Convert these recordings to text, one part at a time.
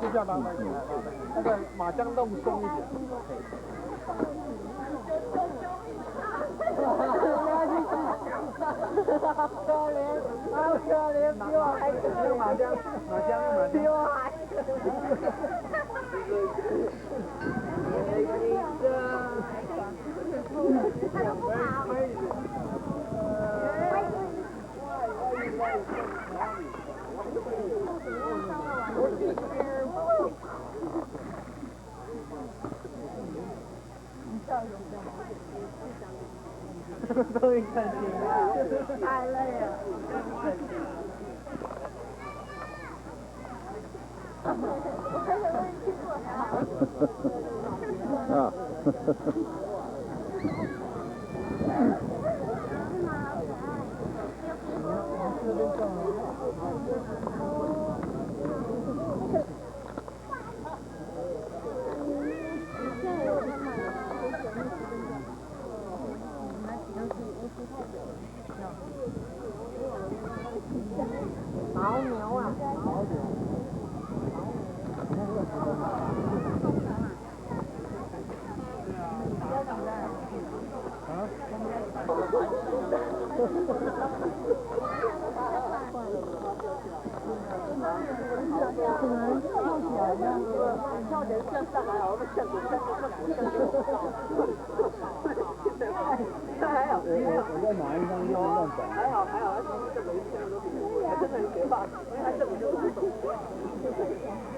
就这样拉起来，那个马缰弄松一点。可怜，好可怜，比我还可怜。马缰，比我还可怜。他都不跑。终于看清了，太累了。啊。牦牛啊，牦牛。跳起来向上来，我们向左向右向左向右。还好，我在马鞍上乱走。还好，他其实这个一向都挺不会，还真的很可怕，因为他这么就往走。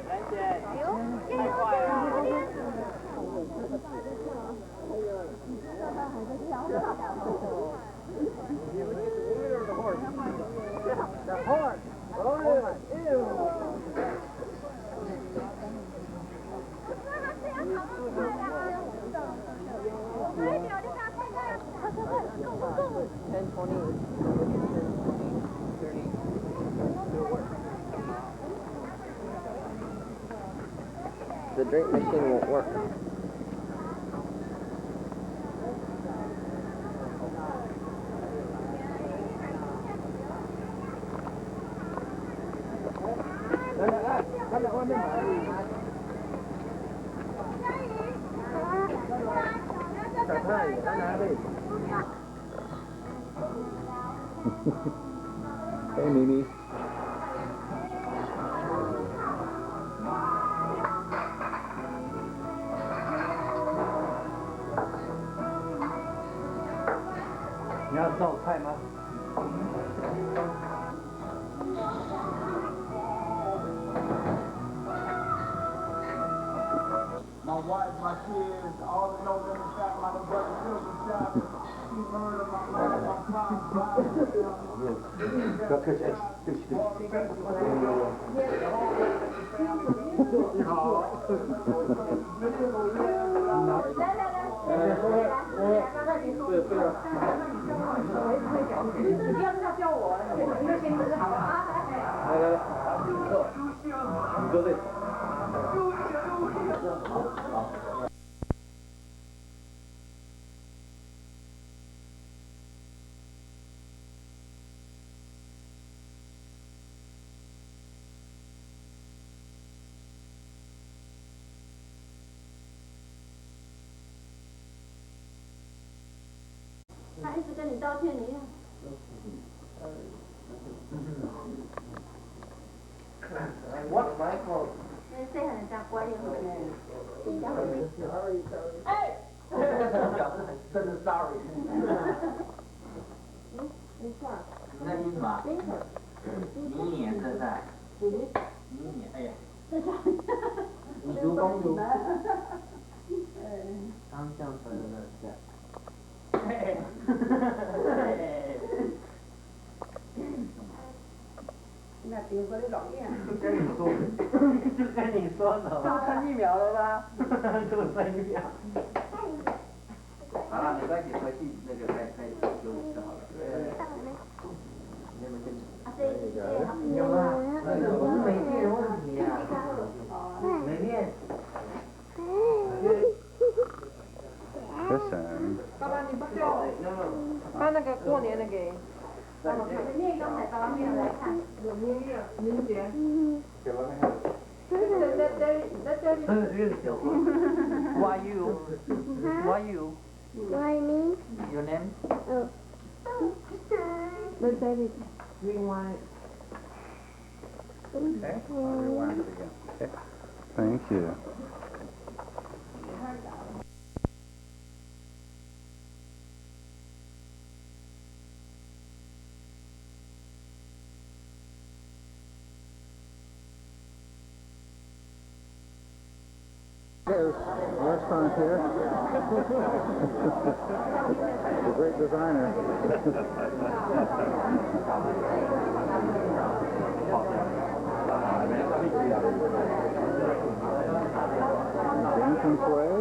兰姐，太快了。The horse. Oh, ew. 10, 20, 30. The drink machine won't work. Hey, Mimi. You要照菜吗？ My wife, my kids, all the know them in fact, my little brother children shot. She murdered my mother, my father, Hallelujah. 他一直跟你道歉，你看。What my fault? 那谁很像乖一点？哎，这个表示很真的 sorry。没事。那你什么？明年生日。明年，哎呀。你读公读。刚降出来的那是。那丢过来老远。跟你说，就跟你说的。就剩1秒了吧？就剩1秒。好了，没关系，回去那个再休息就好了。你们先。有吗？个过年的给。念一个海报面来看。有音乐，音节。给了没有？Why you? Why you? Why me? Your name? Oh. But David. Rewind. Okay, I'll rewind it again. Okay. Thank you. There's a restaurant here. The great designer. Dancing play.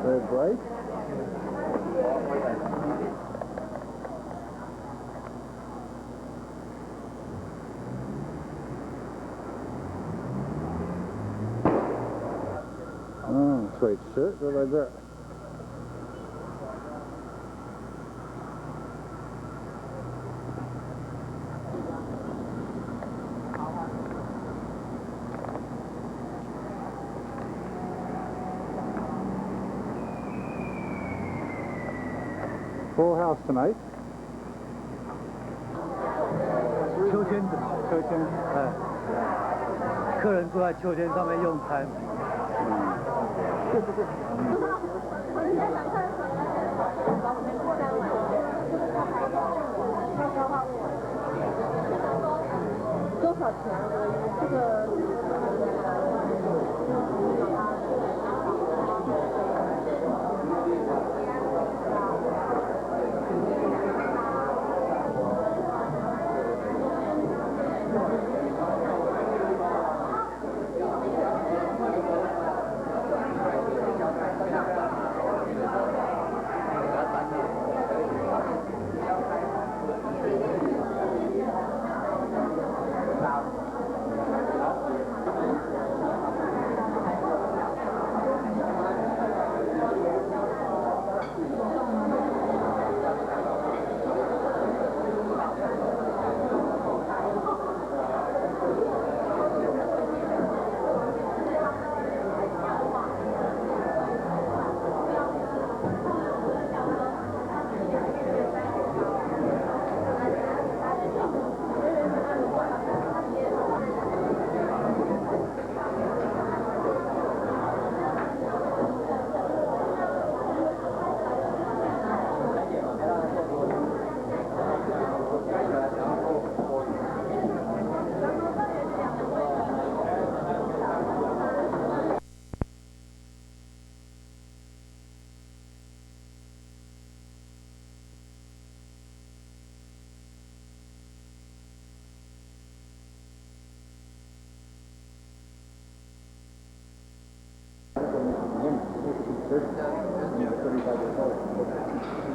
Very bright. Oh, straight shirt, what like that? Full house tonight. 秋千，秋千。客人坐在秋千上面用餐。我现在想看什么？多少钱？这个。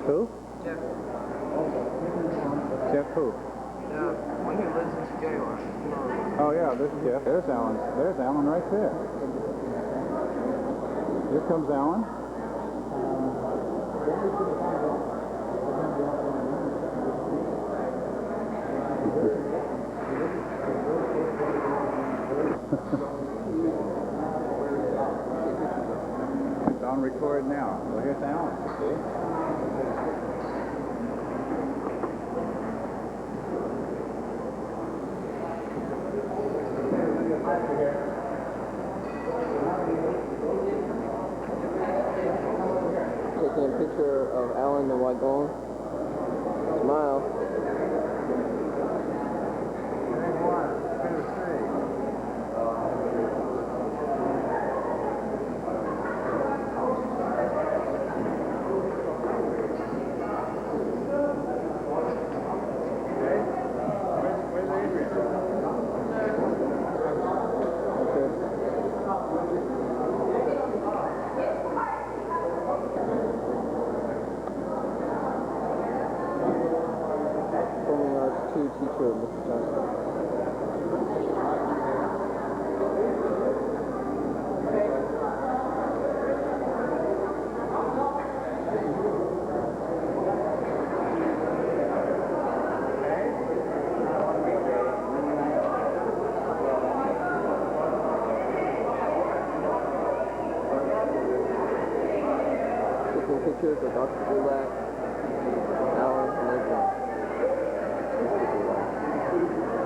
Who? Jeff. Jeff who? Yeah, when he lives in Taiwan. Oh yeah, this is Jeff. There's Alan. There's Alan right there. Here comes Alan. It's on record now. Well, here's Alan. See? Taking a picture of Alan the Wagon. Smile. picture of Mr. Johnson. Taking pictures of Dr. Gulak, Alan, and Edwin. Mr. Gulak.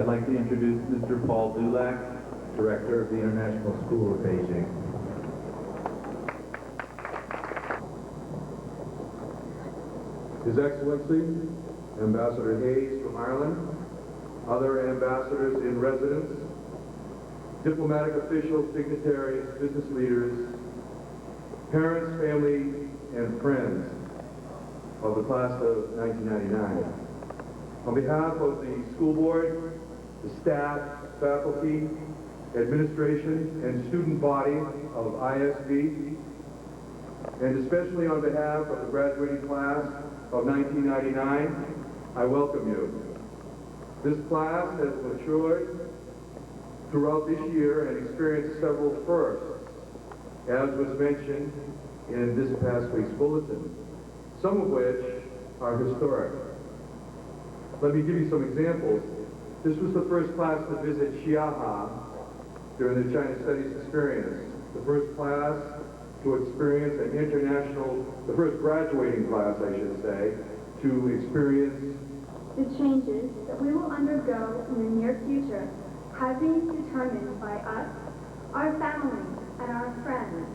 I'd like to introduce Mr. Paul Dulac, Director of the International School of Beijing. His Excellency, Ambassador Hayes from Ireland, other ambassadors in residence, diplomatic officials, dignitaries, business leaders, parents, family, and friends of the class of 1999. On behalf of the school board, the staff, faculty, administration, and student body of ISB, and especially on behalf of the graduating class of 1999, I welcome you. This class has matured throughout this year and experienced several firsts, as was mentioned in this past week's bulletin, some of which are historic. Let me give you some examples. This was the first class to visit Xiaha during the China Studies experience, the first class to experience an international, the first graduating class, I should say, to experience The changes that we will undergo in the near future have been determined by us, our families, and our friends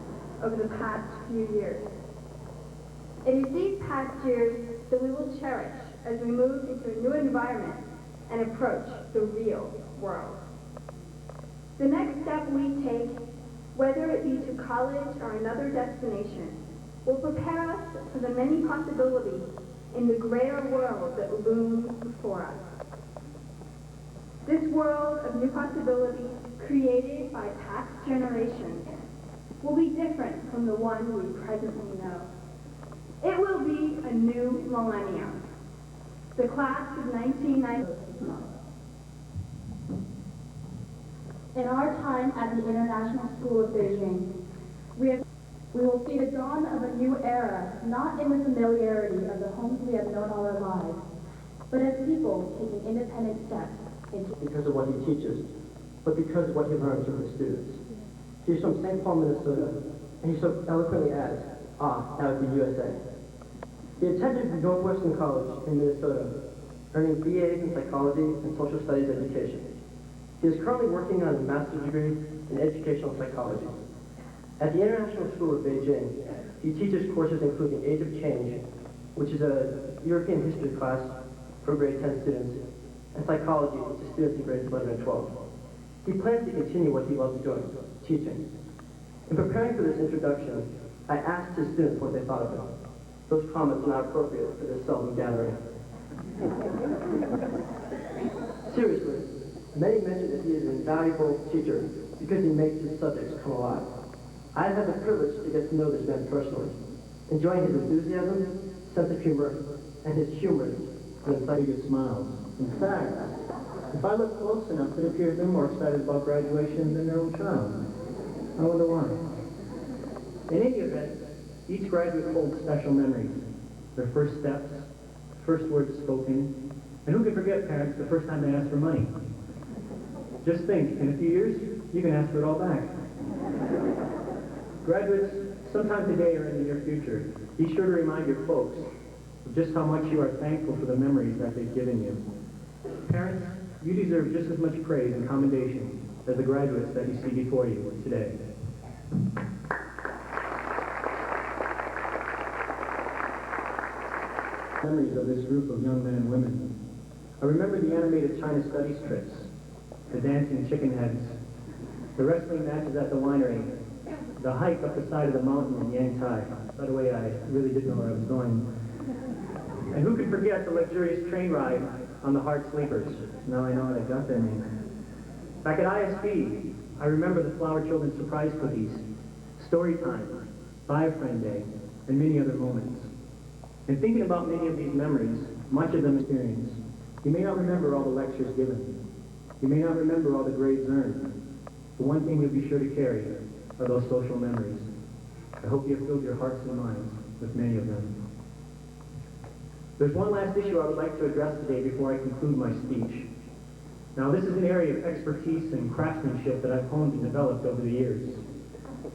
over the past few years. It is these past years that we will cherish as we move into a new environment and approach the real world. The next step we take, whether it be to college or another destination, will prepare us for the many possibilities in the greater world that looms before us. This world of new possibilities created by past generations will be different from the one we presently know. It will be a new millennium. The class of 1990. In our time at the International School of Beijing, we will see the dawn of a new era, not in the familiarity of the homes we have known all our lives, but as people taking independent steps into... Because of what he teaches, but because of what he learns from his students. He's from St. Paul, Minnesota, and he so eloquently adds, now it's the USA. He attended Northwestern College in Minnesota, earning BAs in psychology and social studies education. He is currently working on a master's degree in educational psychology. At the International School of Beijing, he teaches courses including Age of Change, which is a European history class for grade 10 students, and psychology to students in grades 11 and 12. He plans to continue what he loves doing, teaching. In preparing for this introduction, I asked his students what they thought of him. Those comments are not appropriate for this seldom gathering. Seriously, many mention that he is an invaluable teacher because he makes his subjects come alive. I have had the privilege to get to know this man personally, enjoying his enthusiasm, sense of humor, and his humorous and insightful smiles. In fact, if I look close enough, it appears they're more excited about graduation than their own child. I wonder why. In any event, each graduate holds special memories. Their first steps, first words spoken, and who can forget, parents, the first time they asked for money? Just think, in a few years, you can ask for it all back. Graduates, sometime today or in the near future, be sure to remind your folks of just how much you are thankful for the memories that they've given you. Parents, you deserve just as much praise and commendation as the graduates that you see before you today. Memories of this group of young men and women. I remember the animated China Studies trips, the dancing chicken heads, the wrestling matches at the winery, the hike up the side of the mountain in Yantai. By the way, I really didn't know where I was going. And who could forget the luxurious train ride on the Heart Sleepers? Now I know what I got their name. Back at ISB, I remember the Flower Children's surprise cookies, story time, Buy a Friend Day, and many other moments. In thinking about many of these memories, much of them experienced, you may not remember all the lectures given. You may not remember all the grades earned. The one thing you'll be sure to carry are those social memories. I hope you have filled your hearts and minds with many of them. There's one last issue I would like to address today before I conclude my speech. Now, this is an area of expertise and craftsmanship that I've honed and developed over the years.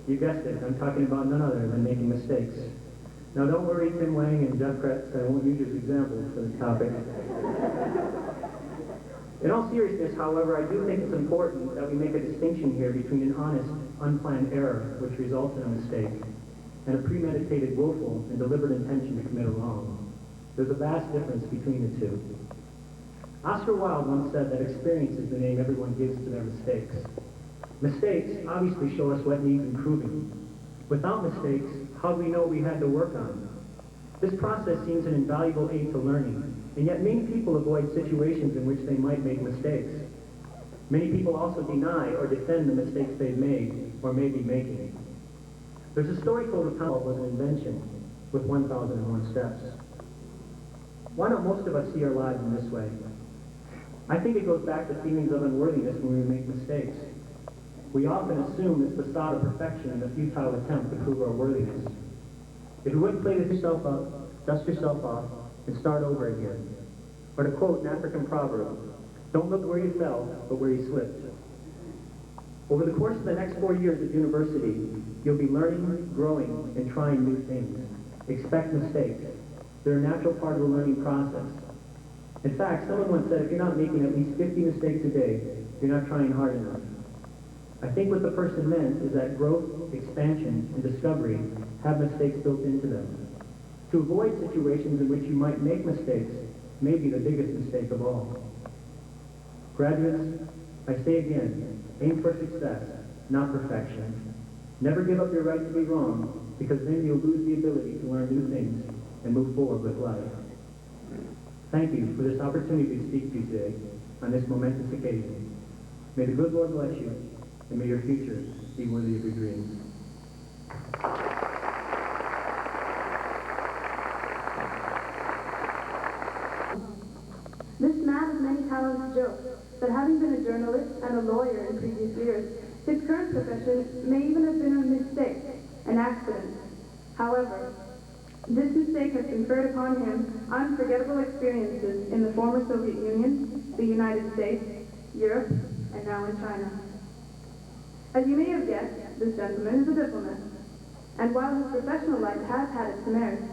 You guessed it, I'm talking about none other than making mistakes. Now, don't worry, Tim Wang and Jeff Kretz, I won't use you as examples for this topic. In all seriousness, however, I do think it's important that we make a distinction here between an honest, unplanned error, which results in a mistake, and a premeditated, willful, and deliberate intention to commit a wrong. There's a vast difference between the two. Oscar Wilde once said that experience is the name everyone gives to their mistakes. Mistakes obviously show us what needs improving. Without mistakes, how do we know we had to work on them? This process seems an invaluable aid to learning, and yet many people avoid situations in which they might make mistakes. Many people also deny or defend the mistakes they've made or may be making. There's a story told of how it was an invention with 1001 steps. Why don't most of us see our lives in this way? I think it goes back to feelings of unworthiness when we make mistakes. We often assume this facade of perfection in a futile attempt to prove our worthiness. If you wouldn't play with yourself up, dust yourself off, and start over again. Or to quote an African proverb, don't look where you fell, but where you slipped. Over the course of the next 4 years at university, you'll be learning, growing, and trying new things. Expect mistakes. They're a natural part of the learning process. In fact, someone once said if you're not making at least 50 mistakes a day, you're not trying hard enough. I think what the person meant is that growth, expansion, and discovery have mistakes built into them. To avoid situations in which you might make mistakes may be the biggest mistake of all. Graduates, I say again, aim for success, not perfection. Never give up your right to be wrong, because then you'll lose the ability to learn new things and move forward with life. Thank you for this opportunity to speak to you today on this momentous occasion. May the good Lord bless you, and may your future be worthy of your dreams. This man of many talents jokes that having been a journalist and a lawyer in previous years, his current profession may even have been a mistake, an accident. However, this mistake has conferred upon him unforgettable experiences in the former Soviet Union, the United States, Europe, and now in China. As you may have guessed, this gentleman is a diplomat, and while his professional life has had its merits,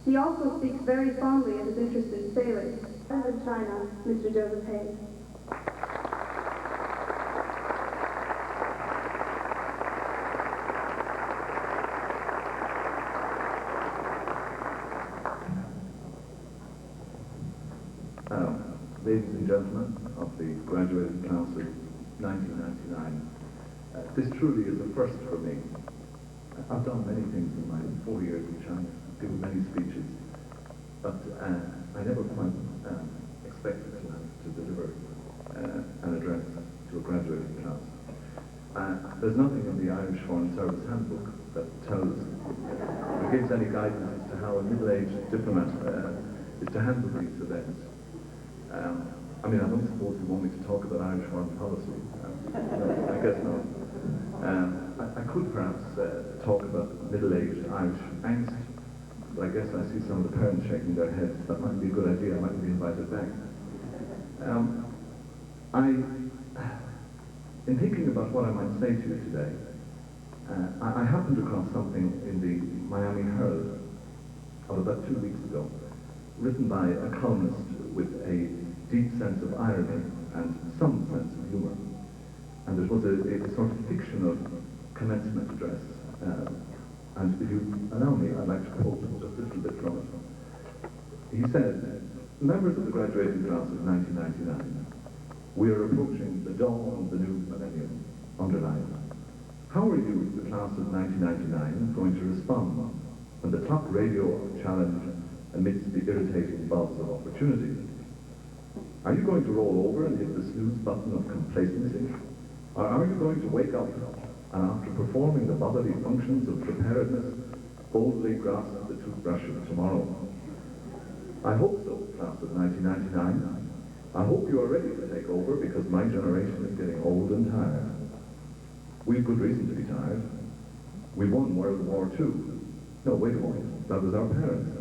he also speaks very fondly of his interest in sailing. President of China, Mr. Joseph Hayes. Ladies and gentlemen of the graduating class of 1999, this truly is a first for me. I've done many things in my 4 years in China, given many speeches, but I never quite expected to deliver an address to a graduating class. There's nothing in the Irish Foreign Service Handbook that tells or gives any guidance as to how a middle-aged diplomat is to handle these events. I mean, I don't suppose you want me to talk about Irish foreign policy. No, I guess not. I could perhaps talk about middle-aged Irish angst, but I guess I see some of the parents shaking their heads. That might be a good idea. I might be invited back. In thinking about what I might say to you today, I happened across something in the Miami Herald of about 2 weeks ago, written by a columnist with a deep sense of irony and some sense of humor. And it was a sort of fiction of commencement address. And if you allow me, I'd like to quote just a little bit from it. He said, members of the graduating class of 1999, we are approaching the dawn of the new millennium, underlined. How are you, the class of 1999, going to respond when the top radio challenge amidst the irritating buzz of opportunity? Are you going to roll over and hit the snooze button of complacency? Or are you going to wake up and after performing the bodily functions of preparedness, boldly grasp the toothbrush of tomorrow? I hope so, class of 1999. I hope you are ready to take over because my generation is getting old and tired. We've good reason to be tired. We won World War II. No, wait a moment, that was our parents.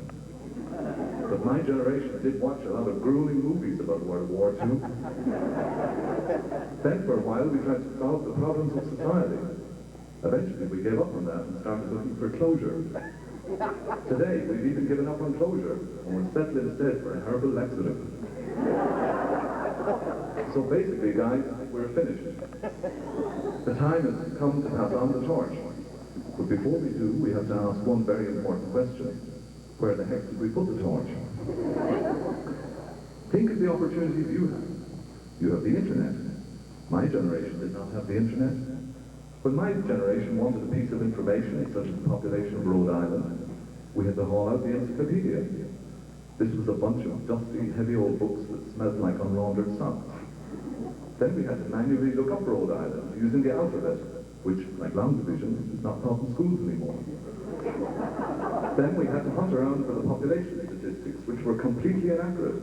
But my generation did watch a lot of grueling movies about World War II. Then for a while we tried to solve the problems of society. Eventually we gave up on that and started looking for closure. Today we've even given up on closure and we're settled instead for a herbal laxative. So basically, guys, we're finished. The time has come to pass on the torch. But before we do, we have to ask one very important question. Where the heck did we put the torch? Think of the opportunities you have. You have the internet. My generation did not have the internet. When my generation wanted a piece of information, such as the population of Rhode Island, we had to haul out the encyclopedia. This was a bunch of dusty, heavy old books that smelled like unlaundered socks. Then we had to manually look up Rhode Island using the alphabet, which, like long division, is not taught in schools anymore. Then we had to hunt around for the population statistics, which were completely inaccurate,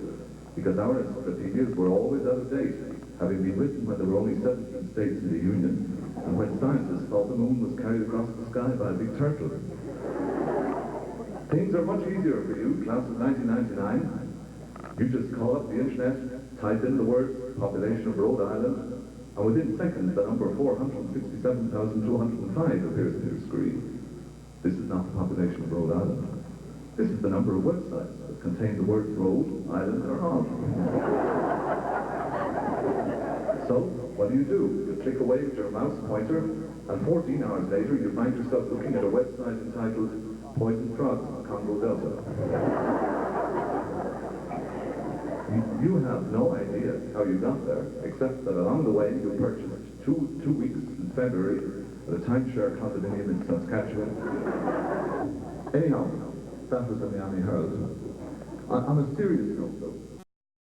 because our encyclopedias were always out of date, having been written when there were only 17 states in the Union, and when scientists thought the moon was carried across the sky by a big turtle. Things are much easier for you, class of 1999. You just call up the internet, type in the word population of Rhode Island, and within seconds the number 467,205 appears on your screen. This is not the population of Rhode Island. This is the number of websites that contain the words road, island, or on. So, what do? You click away with your mouse pointer, and 14 hours later you find yourself looking at a website entitled Poison Frogs in the Congo Delta. You have no idea how you got there, except that along the way you purchased two weeks in February at a timeshare condominium in Saskatchewan. Anyhow, that was the Miami Herald. On a serious note, though,